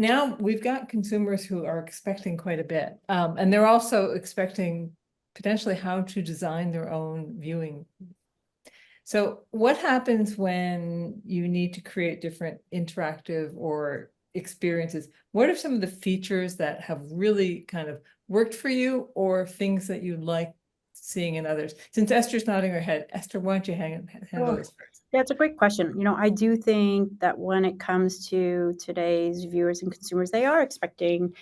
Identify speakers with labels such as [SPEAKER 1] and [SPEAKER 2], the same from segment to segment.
[SPEAKER 1] now we've got consumers who are expecting quite a bit, and they're also expecting potentially how to design their own viewing. So what happens when you need to create different interactive or experiences? What are some of the features that have really kind of worked for you, or things that you like seeing in others? Since Esther's nodding her head, Esther, why don't you handle this first?
[SPEAKER 2] That's a great question. I do think that when it comes to today's viewers and consumers, they are expecting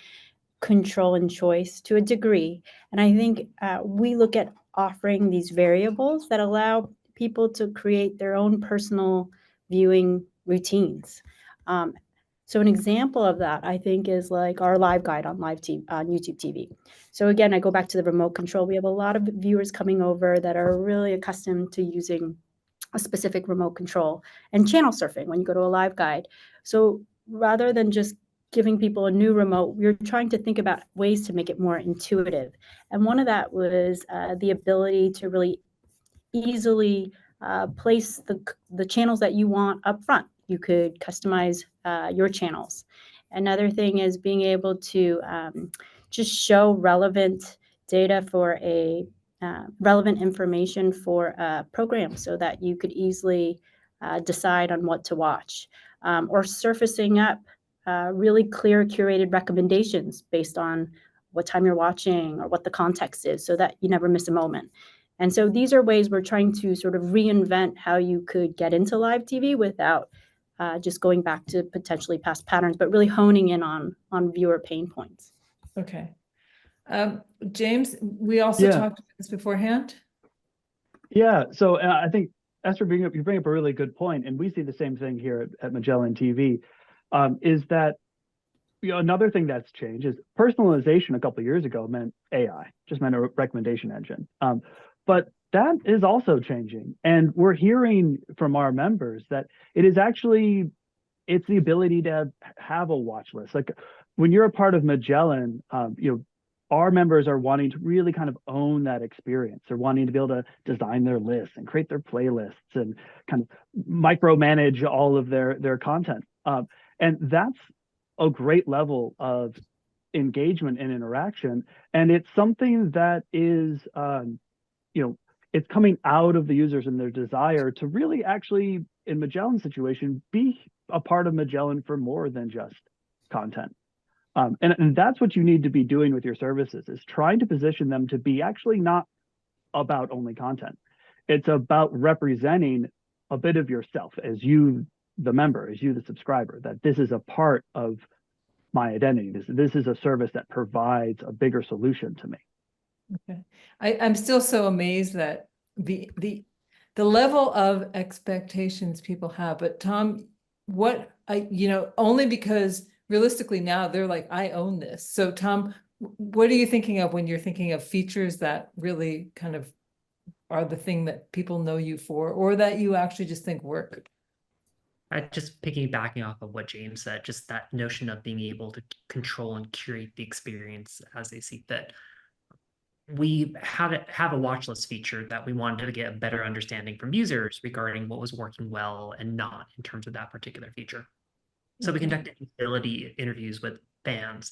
[SPEAKER 2] control and choice to a degree. And I think we look at offering these variables that allow people to create their own personal viewing routines. So an example of that, I think, is like our live guide on YouTube TV. So again, I go back to the remote control. We have a lot of viewers coming over that are really accustomed to using a specific remote control and channel surfing when you go to a live guide. So rather than just giving people a new remote, we were trying to think about ways to make it more intuitive. And one of that was the ability to really easily place the channels that you want up front. You could customize your channels. Another thing is being able to just show relevant data for relevant information for a program, so that you could easily decide on what to watch, or surfacing up really clear curated recommendations based on what time you're watching or what the context is, so that you never miss a moment. And so these are ways we're trying to sort of reinvent how you could get into live TV without just going back to potentially past patterns, but really honing in on viewer pain points.
[SPEAKER 1] Okay. James, we also talked about this beforehand.
[SPEAKER 3] Yeah, so I think, Esther, you bring up a really good point, and we see the same thing here at Magellan TV, is that another thing that's changed is personalization. A couple of years ago meant AI, just meant a recommendation engine. But that is also changing, and we're hearing from our members that it is actually, it's the ability to have a watch list. Like when you're a part of Magellan, our members are wanting to really kind of own that experience. They're wanting to be able to design their lists and create their playlists and kind of micromanage all of their content. And that's a great level of engagement and interaction. And it's something that is, it's coming out of the users and their desire to really actually, in Magellan's situation, be a part of Magellan for more than just content. And that's what you need to be doing with your services, is trying to position them to be actually not about only content. It's about representing a bit of yourself as you, the member, as you, the subscriber, that this is a part of my identity. This is a service that provides a bigger solution to me. Okay.
[SPEAKER 1] I'm still so amazed that the level of expectations people have. But Tom, only because realistically now they're like, I own this. So Tom, what are you thinking of when you're thinking of features that really kind of are the thing that people know you for, or that you actually just think work?
[SPEAKER 4] Just piggybacking off of what James said, just that notion of being able to control and curate the experience as they see fit. We have a watch list feature that we wanted to get a better understanding from users regarding what was working well and not in terms of that particular feature. So we conducted utility interviews with fans.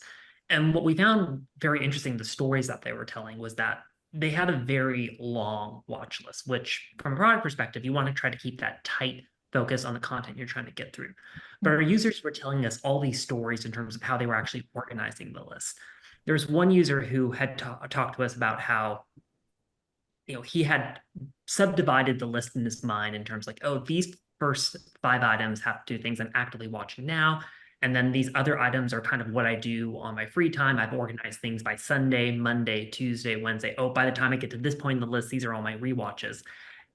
[SPEAKER 4] And what we found very interesting, the stories that they were telling, was that they had a very long watch list, which from a product perspective, you want to try to keep that tight focus on the content you're trying to get through. But our users were telling us all these stories in terms of how they were actually organizing the list. There was one user who had talked to us about how, he had subdivided the list in his mind in terms like, oh, these first 5 items have to do things I'm actively watching now. And then these other items are kind of what I do on my free time. I've organized things by Sunday, Monday, Tuesday, Wednesday. Oh, by the time I get to this point in the list, these are all my rewatches.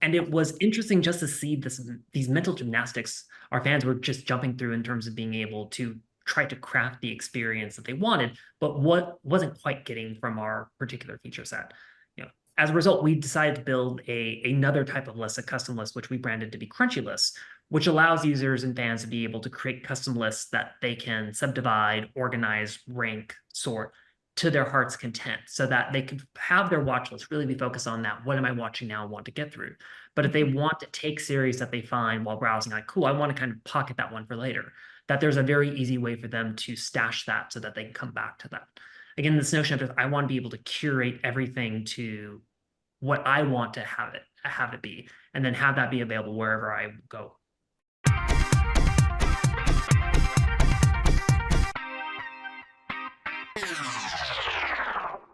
[SPEAKER 4] And it was interesting just to see these mental gymnastics our fans were just jumping through in terms of being able to try to craft the experience that they wanted, but what wasn't quite getting from our particular feature set. As a result, we decided to build another type of list, a custom list, which we branded to be Crunchy lists, which allows users and fans to be able to create custom lists that they can subdivide, organize, rank, sort to their heart's content, so that they can have their watch list really be focused on that. What am I watching now and want to get through? But if they want to take series that they find while browsing, like, cool, I want to kind of pocket that one for later, that there's a very easy way for them to stash that so that they can come back to that. Again, this notion of I want to be able to curate everything to what I want to have it be, and then have that be available wherever I go.